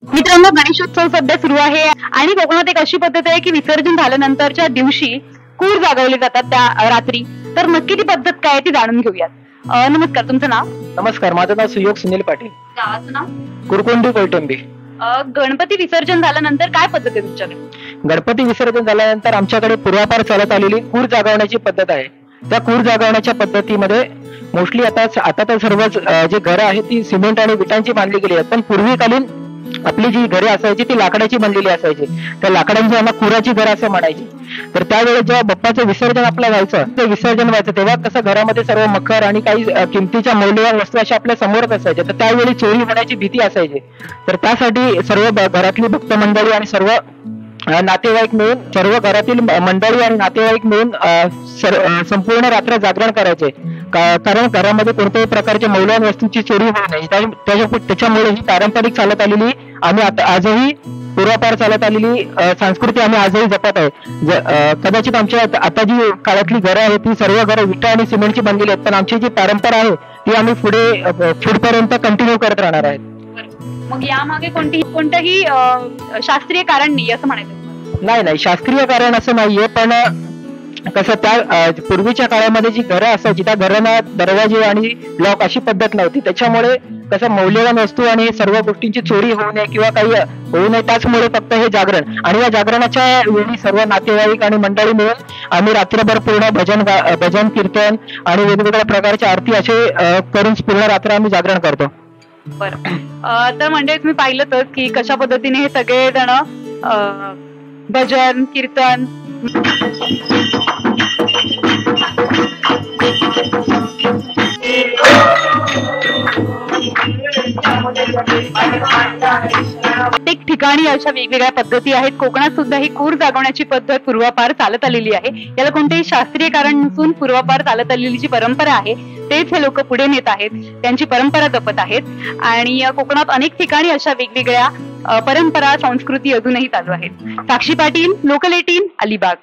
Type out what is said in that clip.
मित्रांनो, गणेशोत्सव सध्या सुरू आहे आणि कोकणात एक अशी पद्धत आहे की विसर्जन झाल्यानंतरच्या दिवशी कूर जागवले जातात त्या रात्री. तर नक्की ती पद्धत काय आहे ती जाणून घेऊयात. नमस्कार, तुमचं नाव? नमस्कार, माझं नाव सुयोग सुनील पाटील. गावाचं नाव? कुरकुंडी कोलटेंबी. गणपती विसर्जन झाल्यानंतर काय पद्धत आहे तुमच्याकडे? गणपती विसर्जन झाल्यानंतर आमच्याकडे पूर्वापार चालत आलेली कूर जागवण्याची पद्धत आहे. त्या कूर जागवण्याच्या पद्धतीमध्ये मोस्टली आता तर सर्वच जे घरं आहेत ती सिमेंट आणि विटांची बांधली गेली आहेत, पण पूर्वीकालीन आपली जी घरे असायची ती लाकडाची बनलेली असायची. त्या लाकडांची आम्हाला कुराची घरं असं म्हणायची. तर त्यावेळेस जेव्हा बाप्पाचं विसर्जन आपलं व्हायचं, ते विसर्जन व्हायचं तेव्हा कसं घरामध्ये सर्व मखर आणि काही किमतीच्या मौल्यवान वस्तू अशा आपल्या समोरच असायच्या. तर त्यावेळी चोरी होण्याची भीती असायची. तर त्यासाठी सर्व घरातली भक्त मंडळी आणि सर्व नातेवाईक मिळून, सर्व घरातील मंडळी आणि नातेवाईक मिळून संपूर्ण रात्र जागरण करायचे. कारण घरामध्ये कोणत्याही प्रकारच्या मौल्यवान वस्तूंची चोरी होऊ नये त्याच्यामुळे ही पारंपरिक चालत आलेली, आम्ही आजही पूर्वापार चालत आलेली संस्कृती आम्ही आजही जपत आहे. कदाचित आमच्या आता जी काळातली घरं आहेत ती सर्व घरं विटा आणि सिमेंटची बनलेली आहेत, पण आमची जी परंपरा आहे ती आम्ही पुढपर्यंत कंटिन्यू करत राहणार आहेत. मग यामागे कोणतंही शास्त्रीय कारण नाही असं म्हणायचं? नाही, शास्त्रीय कारण असं नाहीये, पण कसं त्या पूर्वीच्या काळामध्ये जी घरं असायची त्या घरांना दरवाजे आणि लॉक अशी पद्धत नव्हती. त्याच्यामुळे कसं मौल्यवान वस्तू आणि सर्व गोष्टींची चोरी होऊ नये किंवा काही होऊ नये, त्याचमुळे फक्त हे जागरण. आणि या जागरणाच्या वेळी सर्व नातेवाईक आणि मंडळी मिळून आम्ही रात्रभर पूर्ण भजन कीर्तन आणि वेगवेगळ्या प्रकारच्या आरती असे करून पूर्ण रात्र आम्ही जागरण करतो. बरं, तर म्हणजे तुम्ही पाहिलं की कशा पद्धतीने हे सगळे जण भजन कीर्तन प्रत्येक ठिकाणी अशा वेगवेगळ्या पद्धती आहेत. कोकणात सुद्धा ही कूर जागवण्याची पद्धत पूर्वापार चालत आलेली आहे. याला कोणतेही शास्त्रीय कारण नसून पूर्वापार चालत आलेली जी परंपरा आहे तेच हे लोक पुढे नेत आहेत, त्यांची परंपरा जपत आहेत. आणि कोकणात अनेक ठिकाणी अशा वेगवेगळ्या परंपरा संस्कृती अजूनही चालू आहेत. साक्षी पाटील, लोकल 18, अलिबाग.